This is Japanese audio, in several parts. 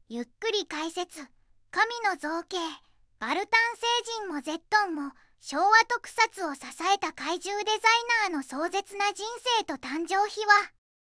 ゆっくり解説。神の造形。バルタン星人もゼットンも昭和特撮を支えた怪獣デザイナーの壮絶な人生と誕生秘話。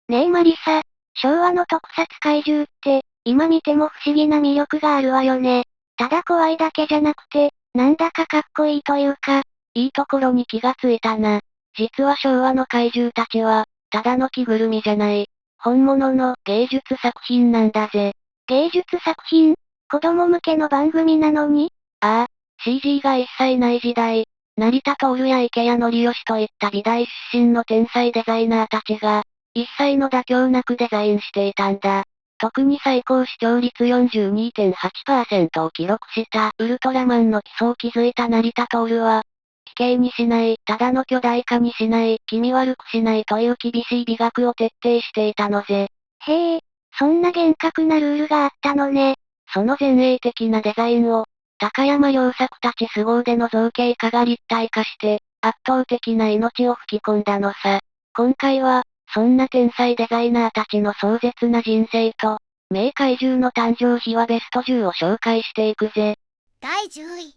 ねえマリサ、昭和の特撮怪獣って、今見ても不思議な魅力があるわよね。ただ怖いだけじゃなくて、なんだかかっこいいというか、いいところに気がついたな。実は昭和の怪獣たちは、ただの着ぐるみじゃない。本物の芸術作品なんだぜ。芸術作品？子供向けの番組なのに？ああ、CG が一切ない時代、成田徹や池谷則義といった美大出身の天才デザイナーたちが、一切の妥協なくデザインしていたんだ。特に最高視聴率42.8% を記録したウルトラマンの基礎を築いた成田徹は、奇形にしない、ただの巨大化にしない、気味悪くしないという厳しい美学を徹底していたのぜ。へえ、そんな厳格なルールがあったのね。その前衛的なデザインを、高山良作たち凄腕の造形化が立体化して、圧倒的な命を吹き込んだのさ。今回は、そんな天才デザイナーたちの壮絶な人生と、名怪獣の誕生秘話ベスト10を紹介していくぜ。第10位。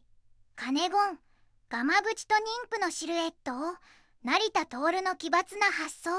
カネゴン。ガマ口と妊婦のシルエットを成田徹の奇抜な発想。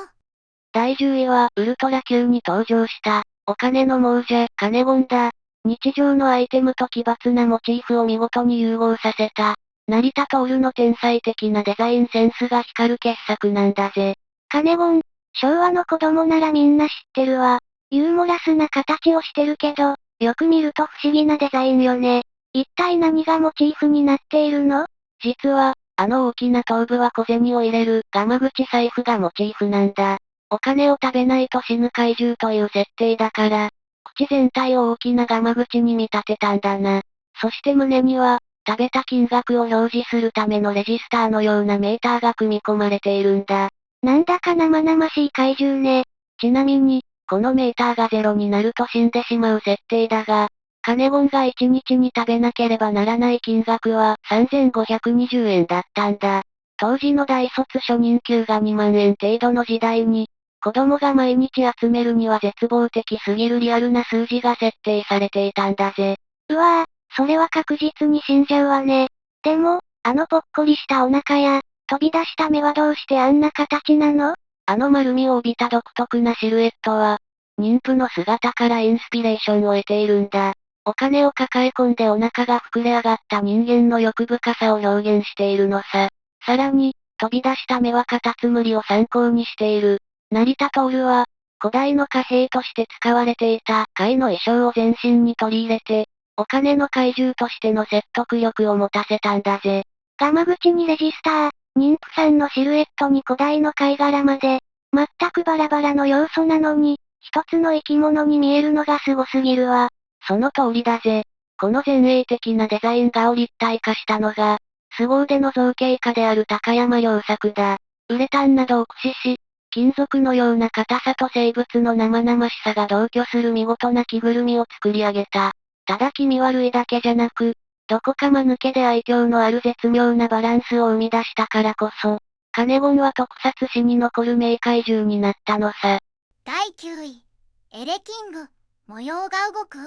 第10位は、ウルトラ Q に登場した、お金の亡者、カネゴンだ。日常のアイテムと奇抜なモチーフを見事に融合させた、成田徹の天才的なデザインセンスが光る傑作なんだぜ。カネゴン、昭和の子供ならみんな知ってるわ。ユーモラスな形をしてるけど、よく見ると不思議なデザインよね。一体何がモチーフになっているの？実は、あの大きな頭部は小銭を入れるガマ口財布がモチーフなんだ。お金を食べないと死ぬ怪獣という設定だから、口全体を大きなガマ口に見立てたんだな。そして胸には、食べた金額を表示するためのレジスターのようなメーターが組み込まれているんだ。なんだか生々しい怪獣ね。ちなみに、このメーターがゼロになると死んでしまう設定だが、カネゴンが1日に食べなければならない金額は3520円だったんだ。当時の大卒初任給が2万円程度の時代に、子供が毎日集めるには絶望的すぎるリアルな数字が設定されていたんだぜ。うわぁ、それは確実に死んじゃうわね。でも、あのぽっこりしたお腹や、飛び出した目はどうしてあんな形なの？あの丸みを帯びた独特なシルエットは、妊婦の姿からインスピレーションを得ているんだ。お金を抱え込んでお腹が膨れ上がった人間の欲深さを表現しているのさ。さらに、飛び出した目はカタツムリを参考にしている。成田徹は、古代の貨幣として使われていた貝の衣装を全身に取り入れて、お金の怪獣としての説得力を持たせたんだぜ。ガマ口にレジスター、妊婦さんのシルエットに古代の貝殻まで、全くバラバラの要素なのに、一つの生き物に見えるのがすごすぎるわ。その通りだぜ。この前衛的なデザイン画を立体化したのが、凄腕の造形家である高山良作だ。ウレタンなどを駆使し、金属のような硬さと生物の生々しさが同居する見事な着ぐるみを作り上げた。ただ気味悪いだけじゃなく、どこか間抜けで愛嬌のある絶妙なバランスを生み出したからこそ、カネゴンは特撮史に残る名怪獣になったのさ。第9位。エレキング。模様が動く。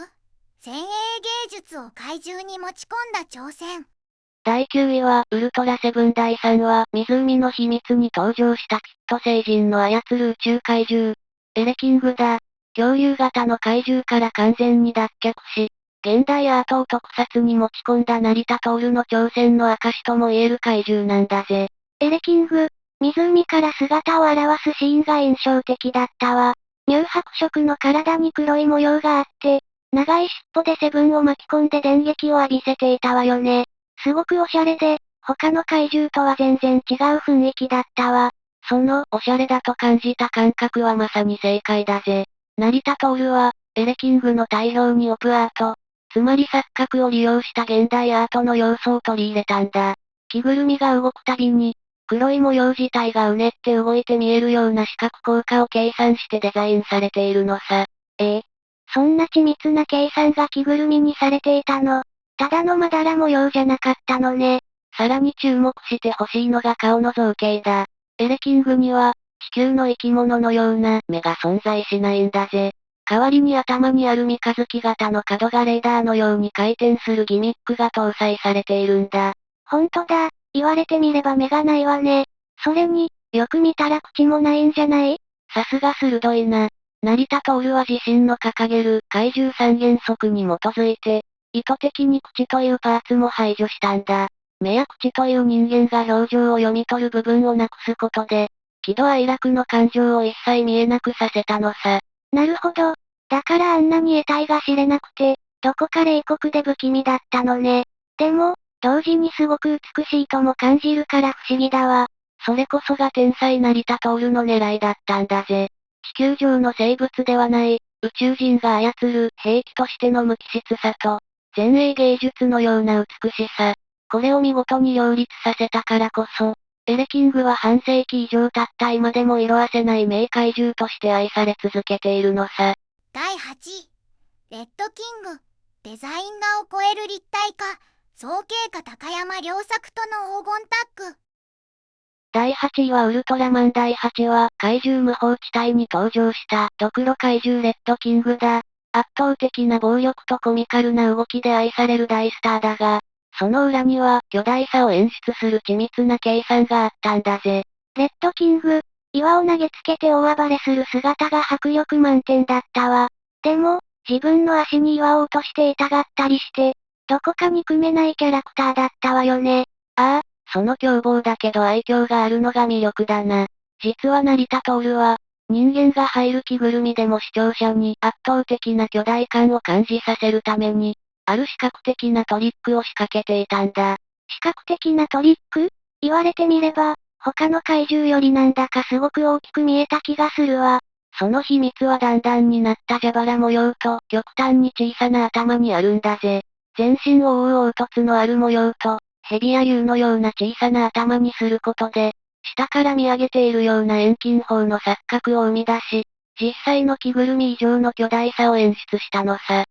前衛芸術を怪獣に持ち込んだ挑戦。第9位は、ウルトラセブン第3話、湖の秘密に登場したキット星人の操る宇宙怪獣、エレキングだ。恐竜型の怪獣から完全に脱却し、現代アートを特撮に持ち込んだ成田徹の挑戦の証とも言える怪獣なんだぜ。エレキング、湖から姿を現すシーンが印象的だったわ。乳白色の体に黒い模様があって、長い尻尾でセブンを巻き込んで電撃を浴びせていたわよね。すごくおしゃれで、他の怪獣とは全然違う雰囲気だったわ。その、おしゃれだと感じた感覚はまさに正解だぜ。成田徹は、エレキングの大量にオプアート、つまり錯覚を利用した現代アートの要素を取り入れたんだ。着ぐるみが動くたびに、黒い模様自体がうねって動いて見えるような視覚効果を計算してデザインされているのさ。そんな緻密な計算が着ぐるみにされていたの。ただのまだら模様じゃなかったのね。さらに注目してほしいのが顔の造形だ。エレキングには、地球の生き物のような目が存在しないんだぜ。代わりに頭にある三日月型の角がレーダーのように回転するギミックが搭載されているんだ。ほんとだ、言われてみれば目がないわね。それに、よく見たら口もないんじゃない？さすが鋭いな。成田徹は自身の掲げる怪獣三原則に基づいて、意図的に口というパーツも排除したんだ。目や口という人間が表情を読み取る部分をなくすことで、喜怒哀楽の感情を一切見えなくさせたのさ。なるほど。だからあんなに得体が知れなくて、どこか冷酷で不気味だったのね。でも、同時にすごく美しいとも感じるから不思議だわ。それこそが天才成田徹の狙いだったんだぜ。地球上の生物ではない、宇宙人が操る兵器としての無機質さと、前衛芸術のような美しさ。これを見事に両立させたからこそ、エレキングは半世紀以上経った今でも色褪せない名怪獣として愛され続けているのさ。第8位、レッドキング。デザイン画を超える立体化、造形家高山良作との黄金タッグ。第8位はウルトラマン第8話、怪獣無法地帯に登場した、ドクロ怪獣レッドキングだ。圧倒的な暴力とコミカルな動きで愛される大スターだが、その裏には、巨大さを演出する緻密な計算があったんだぜ。レッドキング、岩を投げつけて大暴れする姿が迫力満点だったわ。でも、自分の足に岩を落として痛がったりして、どこか憎めないキャラクターだったわよね。ああ、その凶暴だけど愛嬌があるのが魅力だな。実は成田徹は、人間が入る着ぐるみでも視聴者に圧倒的な巨大感を感じさせるために、ある視覚的なトリックを仕掛けていたんだ。視覚的なトリック？言われてみれば、他の怪獣よりなんだかすごく大きく見えた気がするわ。その秘密は段々になった蛇腹模様と極端に小さな頭にあるんだぜ。全身を覆う凹凸のある模様と、蛇や竜のような小さな頭にすることで、下から見上げているような遠近法の錯覚を生み出し、実際の着ぐるみ以上の巨大さを演出したのさ。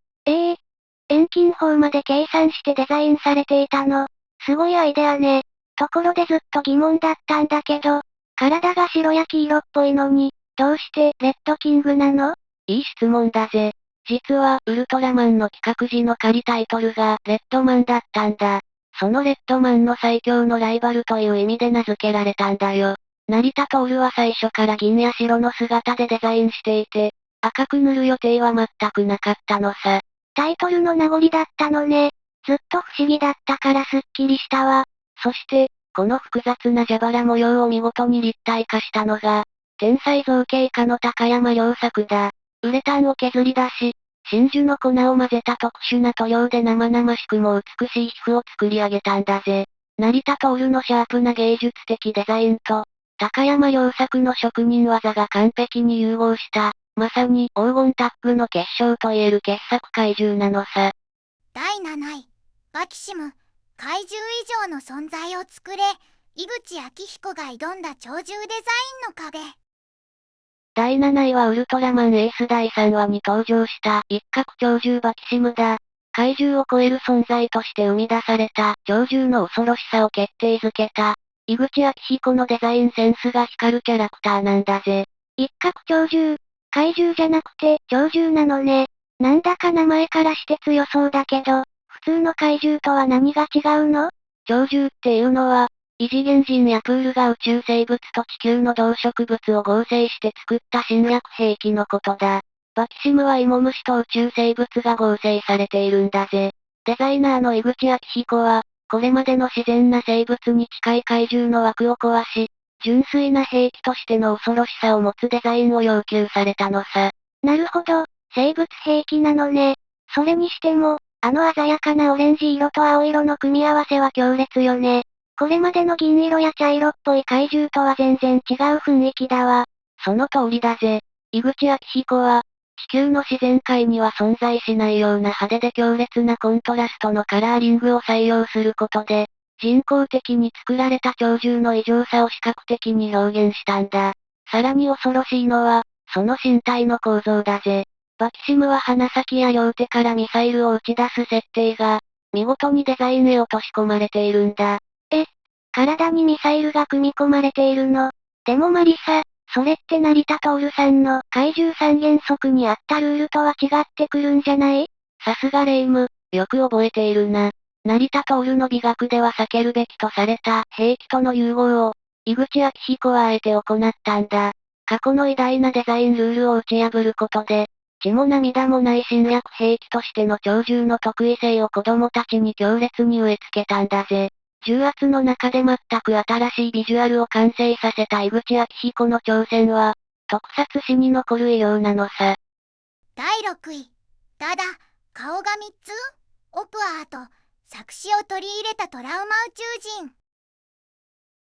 遠近法まで計算してデザインされていたの。すごいアイデアね。ところでずっと疑問だったんだけど、体が白や黄色っぽいのに、どうしてレッドキングなの？いい質問だぜ。実は、ウルトラマンの企画時の仮タイトルが、レッドマンだったんだ。そのレッドマンの最強のライバルという意味で名付けられたんだよ。成田徹は最初から銀や白の姿でデザインしていて、赤く塗る予定は全くなかったのさ。タイトルの名残だったのね。ずっと不思議だったからすっきりしたわ。そして、この複雑な蛇腹模様を見事に立体化したのが、天才造形家の高山良作だ。ウレタンを削り出し、真珠の粉を混ぜた特殊な塗料で生々しくも美しい皮膚を作り上げたんだぜ。成田徹のシャープな芸術的デザインと、高山良作の職人技が完璧に融合した、まさに黄金タッグの結晶と言える傑作怪獣なのさ。第7位、バキシム。怪獣以上の存在を作れ、井口昭彦が挑んだ鳥獣デザインの壁。第7位はウルトラマンエース第3話に登場した一角鳥獣バキシムだ。怪獣を超える存在として生み出された鳥獣の恐ろしさを決定づけた、井口昭彦のデザインセンスが光るキャラクターなんだぜ。一角鳥獣。怪獣じゃなくて鳥獣なのね。なんだか名前からして強そうだけど、普通の怪獣とは何が違うの？鳥獣っていうのは、異次元人やプールが宇宙生物と地球の動植物を合成して作った侵略兵器のことだ。バキシムは芋虫と宇宙生物が合成されているんだぜ。デザイナーの井口昭彦は、これまでの自然な生物に近い怪獣の枠を壊し、純粋な兵器としての恐ろしさを持つデザインを要求されたのさ。なるほど、生物兵器なのね。それにしても、あの鮮やかなオレンジ色と青色の組み合わせは強烈よね。これまでの銀色や茶色っぽい怪獣とは全然違う雰囲気だわ。その通りだぜ。井口昭彦は、地球の自然界には存在しないような派手で強烈なコントラストのカラーリングを採用することで、人工的に作られた鳥獣の異常さを視覚的に表現したんだ。さらに恐ろしいのは、その身体の構造だぜ。バキシムは鼻先や両手からミサイルを打ち出す設定が、見事にデザインへ落とし込まれているんだ。体にミサイルが組み込まれているの。でもマリサ、それって成田徹さんの怪獣三原則にあったルールとは違ってくるんじゃない？さすがレイム、よく覚えているな。成田徹の美学では避けるべきとされた兵器との融合を、井口昭彦はあえて行ったんだ。過去の偉大なデザインルールを打ち破ることで、血も涙もない侵略兵器としての鳥獣の特異性を子供たちに強烈に植え付けたんだぜ。重圧の中で全く新しいビジュアルを完成させた井口昭彦の挑戦は、特撮史に残る偉業なのさ。第6位。ダダ、顔が3つ？オプアート、作詞を取り入れたトラウマ宇宙人。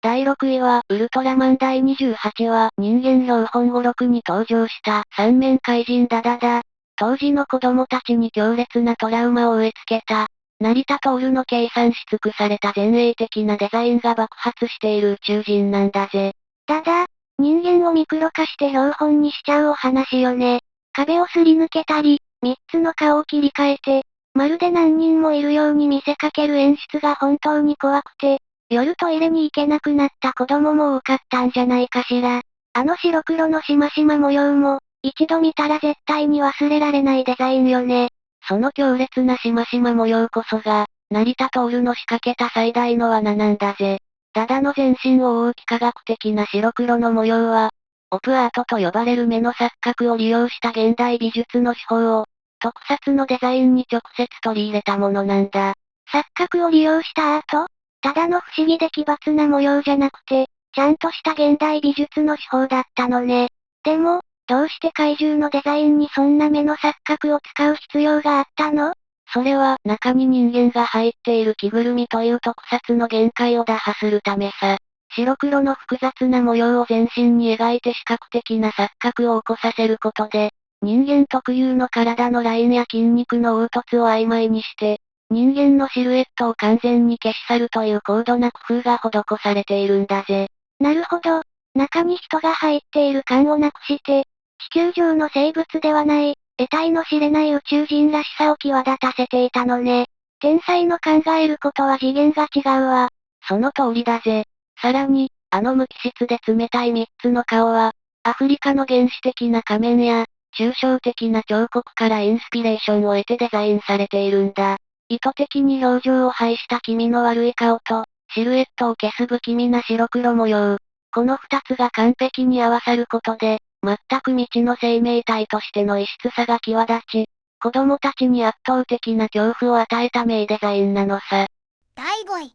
第6位は、ウルトラマン第28話、人間標本語録に登場した、三面怪人ダダだ。当時の子供たちに強烈なトラウマを植え付けた、成田徹の計算し尽くされた前衛的なデザインが爆発している宇宙人なんだぜ。ダダ、人間をミクロ化して標本にしちゃうお話よね。壁をすり抜けたり、3つの顔を切り替えて、まるで何人もいるように見せかける演出が本当に怖くて、夜トイレに行けなくなった子供も多かったんじゃないかしら。あの白黒のしましま模様も、一度見たら絶対に忘れられないデザインよね。その強烈なしましま模様こそが、成田徹の仕掛けた最大の罠なんだぜ。ダダの全身を覆う幾何学的な白黒の模様は、オプアートと呼ばれる目の錯覚を利用した現代美術の手法を、特撮のデザインに直接取り入れたものなんだ。錯覚を利用したアート？ただの不思議で奇抜な模様じゃなくて、ちゃんとした現代美術の手法だったのね。でも、どうして怪獣のデザインにそんな目の錯覚を使う必要があったの？それは、中に人間が入っている着ぐるみという特撮の限界を打破するためさ。白黒の複雑な模様を全身に描いて視覚的な錯覚を起こさせることで、人間特有の体のラインや筋肉の凹凸を曖昧にして、人間のシルエットを完全に消し去るという高度な工夫が施されているんだぜ。なるほど。中に人が入っている感をなくして、地球上の生物ではない、得体の知れない宇宙人らしさを際立たせていたのね。天才の考えることは次元が違うわ。その通りだぜ。さらに、あの無機質で冷たい3つの顔は、アフリカの原始的な仮面や、抽象的な彫刻からインスピレーションを得てデザインされているんだ。意図的に表情を排した気味の悪い顔と、シルエットを消す不気味な白黒模様。この2つが完璧に合わさることで、全く未知の生命体としての異質さが際立ち、子供たちに圧倒的な恐怖を与えた名デザインなのさ。第5位。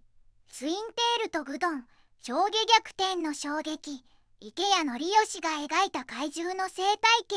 ツインテールとグドン、上下逆転の衝撃。池谷則義が描いた怪獣の生態系。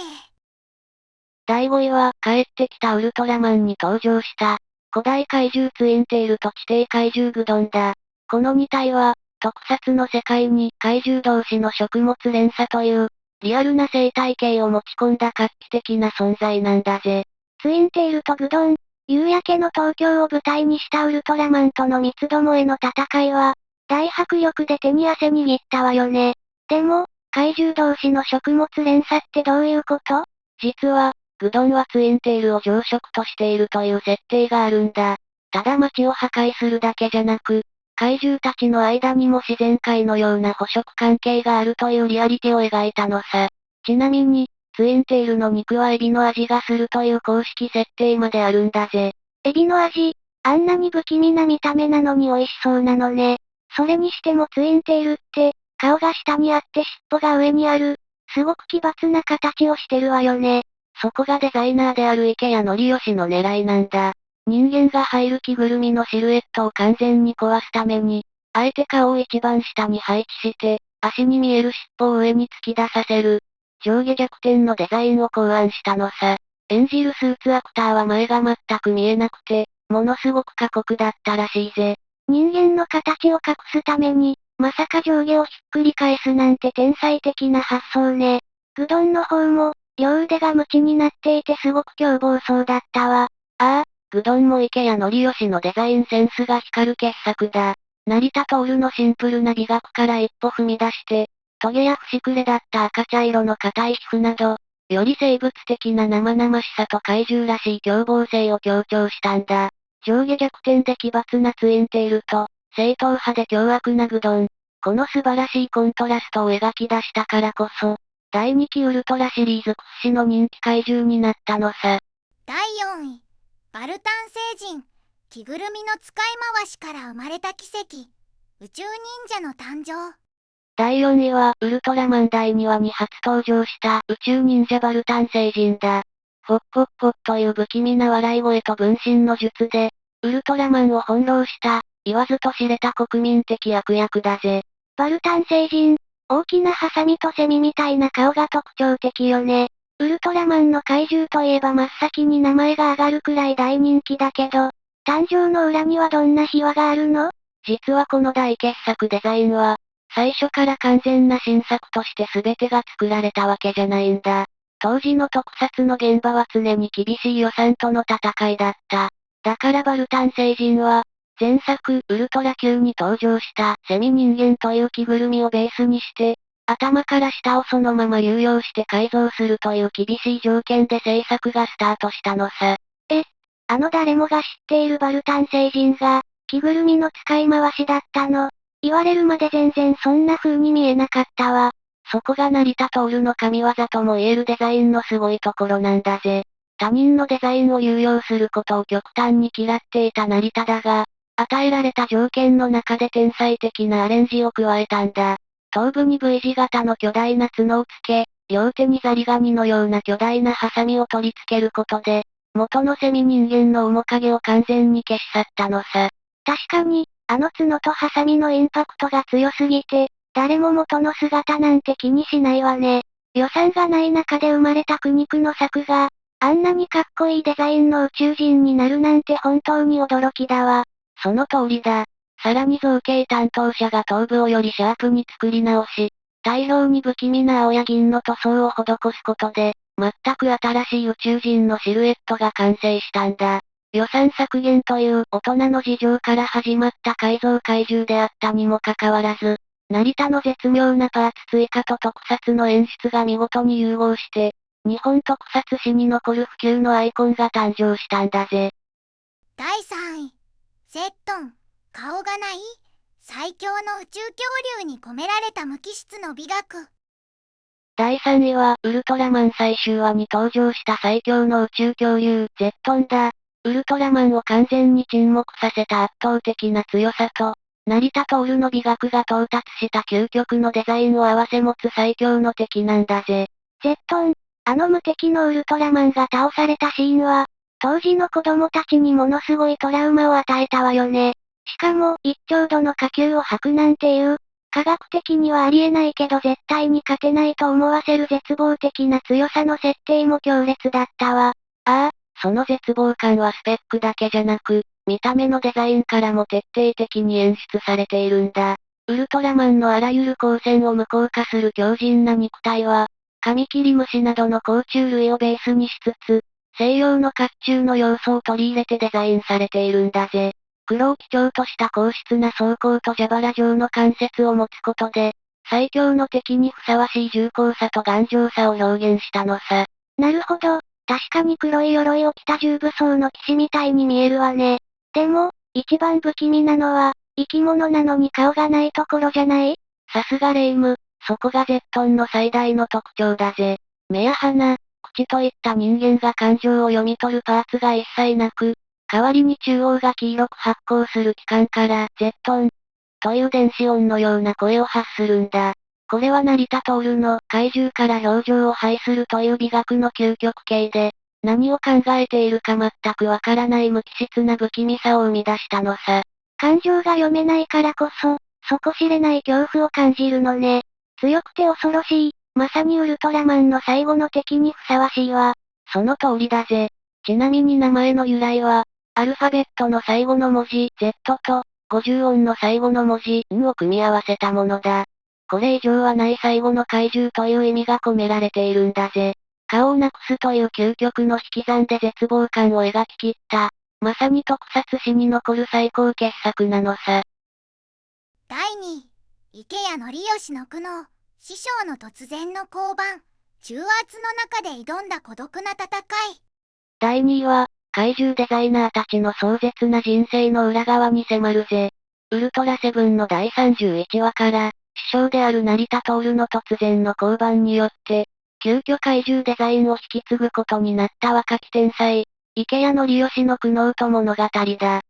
第5位は、帰ってきたウルトラマンに登場した、古代怪獣ツインテールと地底怪獣グドンだ。この2体は、特撮の世界に怪獣同士の食物連鎖という、リアルな生態系を持ち込んだ画期的な存在なんだぜ。ツインテールとグドン、夕焼けの東京を舞台にしたウルトラマンとの三つどもえの戦いは、大迫力で手に汗握ったわよね。でも、怪獣同士の食物連鎖ってどういうこと？実は、グドンはツインテールを常食としているという設定があるんだ。ただ街を破壊するだけじゃなく、怪獣たちの間にも自然界のような捕食関係があるというリアリティを描いたのさ。ちなみに、ツインテールの肉はエビの味がするという公式設定まであるんだぜ。エビの味、あんなに不気味な見た目なのに美味しそうなのね。それにしてもツインテールって、顔が下にあって尻尾が上にある、すごく奇抜な形をしてるわよね。そこがデザイナーである池谷則義の狙いなんだ。人間が入る着ぐるみのシルエットを完全に壊すために、あえて顔を一番下に配置して、足に見える尻尾を上に突き出させる、上下逆転のデザインを考案したのさ。演じるスーツアクターは前が全く見えなくて、ものすごく過酷だったらしいぜ。人間の形を隠すために、まさか上下をひっくり返すなんて天才的な発想ね。グドンの方も、両腕が無知になっていてすごく凶暴そうだったわ。ああ、グドンも池谷則義のデザインセンスが光る傑作だ。成田徹のシンプルな美学から一歩踏み出して、トゲや節くれだった赤茶色の硬い皮膚など、より生物的な生々しさと怪獣らしい凶暴性を強調したんだ。上下逆転で奇抜なツインテールと、正統派で凶悪なグドン。この素晴らしいコントラストを描き出したからこそ、第2期ウルトラシリーズ屈指の人気怪獣になったのさ。第4位、バルタン星人、着ぐるみの使い回しから生まれた奇跡、宇宙忍者の誕生。第4位は、ウルトラマン第2話に初登場した宇宙忍者バルタン星人だ。フォッフォッフォッという不気味な笑い声と分身の術で、ウルトラマンを翻弄した、言わずと知れた国民的悪役だぜ。バルタン星人、大きなハサミとセミみたいな顔が特徴的よね。ウルトラマンの怪獣といえば真っ先に名前が挙がるくらい大人気だけど、誕生の裏にはどんな秘話があるの？実はこの大傑作デザインは、最初から完全な新作として全てが作られたわけじゃないんだ。当時の特撮の現場は常に厳しい予算との戦いだった。だからバルタン星人は、前作ウルトラ Q に登場したセミ人間という着ぐるみをベースにして、頭から下をそのまま流用して改造するという厳しい条件で制作がスタートしたのさ。誰もが知っているバルタン星人が、着ぐるみの使い回しだったの。言われるまで全然そんな風に見えなかったわ。そこが成田徹の神業とも言えるデザインのすごいところなんだぜ。他人のデザインを有用することを極端に嫌っていた成田だが、与えられた条件の中で天才的なアレンジを加えたんだ。頭部に V 字型の巨大な角をつけ、両手にザリガニのような巨大なハサミを取り付けることで、元のセミ人間の面影を完全に消し去ったのさ。確かに、あの角とハサミのインパクトが強すぎて、誰も元の姿なんて気にしないわね。予算がない中で生まれた苦肉の策が、あんなにかっこいいデザインの宇宙人になるなんて本当に驚きだわ。その通りだ。さらに造形担当者が頭部をよりシャープに作り直し、大量に不気味な青や銀の塗装を施すことで、全く新しい宇宙人のシルエットが完成したんだ。予算削減という大人の事情から始まった改造怪獣であったにもかかわらず、成田の絶妙なパーツ追加と特撮の演出が見事に融合して、日本特撮史に残る不朽のアイコンが誕生したんだぜ。第3位、ゼットン、顔がない最強の宇宙恐竜に込められた無機質の美学。第3位は、ウルトラマン最終話に登場した最強の宇宙恐竜、ゼットンだ。ウルトラマンを完全に沈黙させた圧倒的な強さと、成田徹の美学が到達した究極のデザインを併せ持つ最強の敵なんだぜ。ゼットン、あの無敵のウルトラマンが倒されたシーンは、当時の子供たちにものすごいトラウマを与えたわよね。しかも、1兆度の火球を吐くなんていう、科学的にはありえないけど絶対に勝てないと思わせる絶望的な強さの設定も強烈だったわ。ああ、その絶望感はスペックだけじゃなく、見た目のデザインからも徹底的に演出されているんだ。ウルトラマンのあらゆる光線を無効化する強靭な肉体は、カミキリムシなどの甲虫類をベースにしつつ、西洋の甲虫の要素を取り入れてデザインされているんだぜ。黒を基調とした硬質な装甲と蛇腹状の関節を持つことで、最強の敵にふさわしい重厚さと頑丈さを表現したのさ。なるほど、確かに黒い鎧を着た重武装の騎士みたいに見えるわね。でも、一番不気味なのは、生き物なのに顔がないところじゃない？さすがレイム、そこがゼットンの最大の特徴だぜ。目や鼻、口といった人間が感情を読み取るパーツが一切なく、代わりに中央が黄色く発光する器官から、ゼットンという電子音のような声を発するんだ。これは成田徹の怪獣から表情を排するという美学の究極形で、何を考えているか全くわからない無機質な不気味さを生み出したのさ。感情が読めないからこそ、底知れない恐怖を感じるのね。強くて恐ろしい、まさにウルトラマンの最後の敵にふさわしいわ。その通りだぜ。ちなみに名前の由来は、アルファベットの最後の文字 Z と、50音の最後の文字 N を組み合わせたものだ。これ以上はない最後の怪獣という意味が込められているんだぜ。顔をなくすという究極の引き算で絶望感を描き切った、まさに特撮史に残る最高傑作なのさ。第2位、池谷則義の苦悩、師匠の突然の降板、重圧の中で挑んだ孤独な戦い。第2位は、怪獣デザイナーたちの壮絶な人生の裏側に迫るぜ。ウルトラセブンの第31話から、師匠である成田徹の突然の降板によって、急遽怪獣デザインを引き継ぐことになった若き天才、池谷則義の苦悩と物語だ。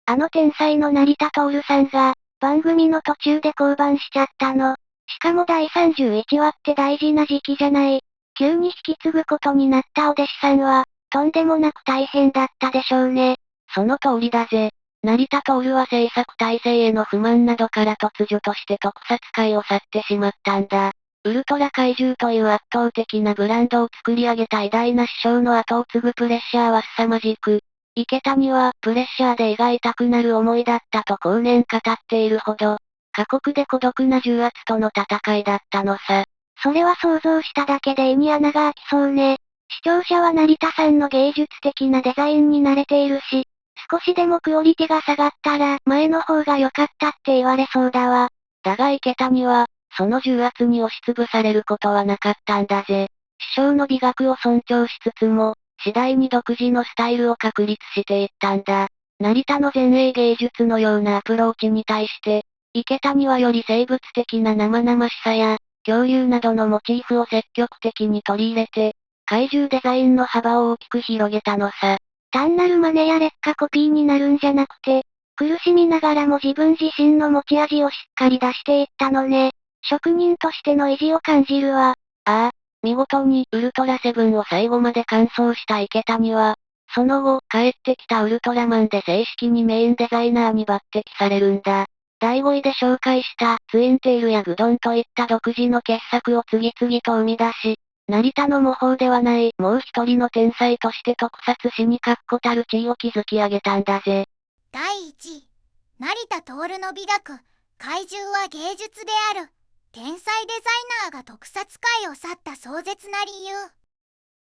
あの天才の成田徹さんが、番組の途中で降板しちゃったの。しかも第31話って大事な時期じゃない。急に引き継ぐことになったお弟子さんは、とんでもなく大変だったでしょうね。その通りだぜ。成田徹は制作体制への不満などから突如として特撮界を去ってしまったんだ。ウルトラ怪獣という圧倒的なブランドを作り上げた偉大な師匠の後を継ぐプレッシャーは凄まじく、池谷はプレッシャーで胃が痛くなる思いだったと後年語っているほど、過酷で孤独な重圧との戦いだったのさ。それは想像しただけで胃に穴が開きそうね。視聴者は成田さんの芸術的なデザインに慣れているし、少しでもクオリティが下がったら前の方が良かったって言われそうだわ。だが池谷は、その重圧に押しつぶされることはなかったんだぜ。師匠の美学を尊重しつつも、次第に独自のスタイルを確立していったんだ。成田の前衛芸術のようなアプローチに対して、池谷はより生物的な生々しさや、恐竜などのモチーフを積極的に取り入れて、怪獣デザインの幅を大きく広げたのさ。単なる真似や劣化コピーになるんじゃなくて、苦しみながらも自分自身の持ち味をしっかり出していったのね。職人としての意地を感じるわ。ああ、見事にウルトラセブンを最後まで完走した池谷は、その後、帰ってきたウルトラマンで正式にメインデザイナーに抜擢されるんだ。第5位で紹介したツインテールやグドンといった独自の傑作を次々と生み出し、成田の模倣ではないもう一人の天才として特撮史に確固たる地位を築き上げたんだぜ。第1位、成田徹の美学、怪獣は芸術である。天才デザイナーが特撮界を去った壮絶な理由。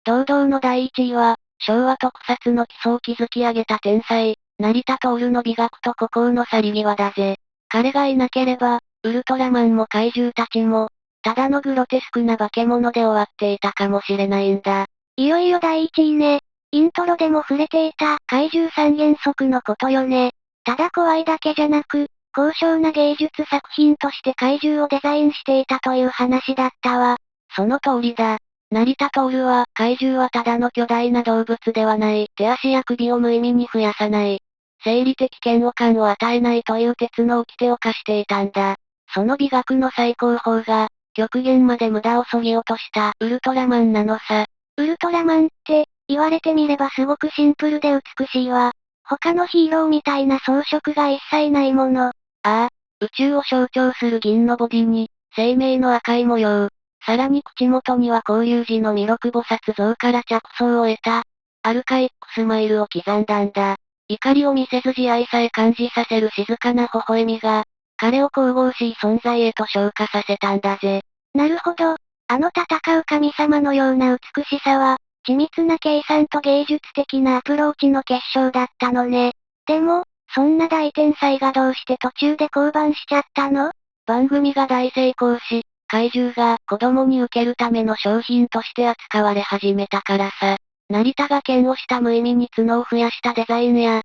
堂々の第1位は、昭和特撮の基礎を築き上げた天才、成田徹の美学と孤高の去り際だぜ。彼がいなければ、ウルトラマンも怪獣たちも、ただのグロテスクな化け物で終わっていたかもしれないんだ。いよいよ第1位ね。イントロでも触れていた怪獣三原則のことよね。ただ怖いだけじゃなく、高尚な芸術作品として怪獣をデザインしていたという話だったわ。その通りだ。成田徹は、怪獣はただの巨大な動物ではない。手足や首を無意味に増やさない。生理的嫌悪感を与えないという鉄の掟を課していたんだ。その美学の最高峰が、極限まで無駄を削ぎ落としたウルトラマンなのさ。ウルトラマンって、言われてみればすごくシンプルで美しいわ。他のヒーローみたいな装飾が一切ないもの。ああ、宇宙を象徴する銀のボディに、生命の赤い模様。さらに口元には交流時の弥勒菩薩像から着想を得た、アルカイックスマイルを刻んだんだ。怒りを見せず慈愛さえ感じさせる静かな微笑みが、彼を神々しい存在へと昇華させたんだぜ。なるほど。あの戦う神様のような美しさは、緻密な計算と芸術的なアプローチの結晶だったのね。でも、そんな大天才がどうして途中で降板しちゃったの？番組が大成功し、怪獣が子供に受けるための商品として扱われ始めたからさ。成田が嫌悪した無意味に角を増やしたデザインや、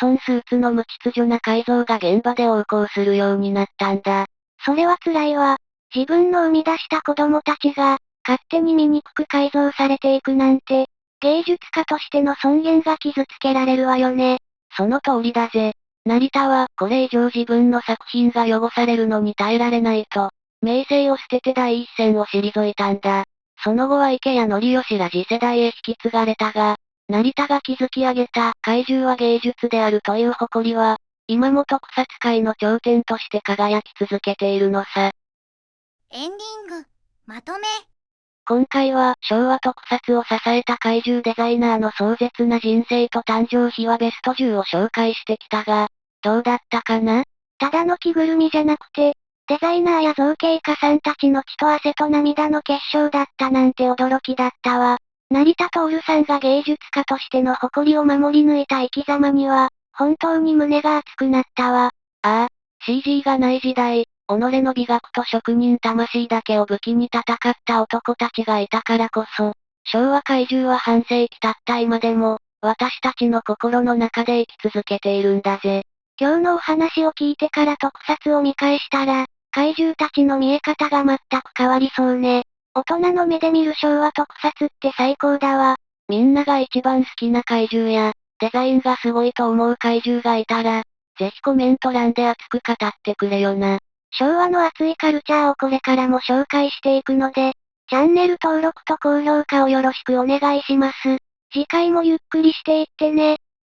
既存スーツの無秩序な改造が現場で横行するようになったんだ。それは辛いわ。自分の生み出した子供たちが、勝手に醜く改造されていくなんて、芸術家としての尊厳が傷つけられるわよね。その通りだぜ。成田はこれ以上自分の作品が汚されるのに耐えられないと、名声を捨てて第一線を退いたんだ。その後は池谷則義ら次世代へ引き継がれたが、成田が築き上げた怪獣は芸術であるという誇りは、今も特撮界の頂点として輝き続けているのさ。エンディング、まとめ。今回は昭和特撮を支えた怪獣デザイナーの壮絶な人生と誕生秘話ベスト10を紹介してきたが、どうだったかな？ただの着ぐるみじゃなくて、デザイナーや造形家さんたちの血と汗と涙の結晶だったなんて驚きだったわ。成田徹さんが芸術家としての誇りを守り抜いた生き様には、本当に胸が熱くなったわ。ああ、CG がない時代、己の美学と職人魂だけを武器に戦った男たちがいたからこそ、昭和怪獣は半世紀経った今でも、私たちの心の中で生き続けているんだぜ。今日のお話を聞いてから特撮を見返したら、怪獣たちの見え方が全く変わりそうね。大人の目で見る昭和特撮って最高だわ。みんなが一番好きな怪獣や、デザインがすごいと思う怪獣がいたら、ぜひコメント欄で熱く語ってくれよな。昭和の熱いカルチャーをこれからも紹介していくので、チャンネル登録と高評価をよろしくお願いします。次回もゆっくりしていってね。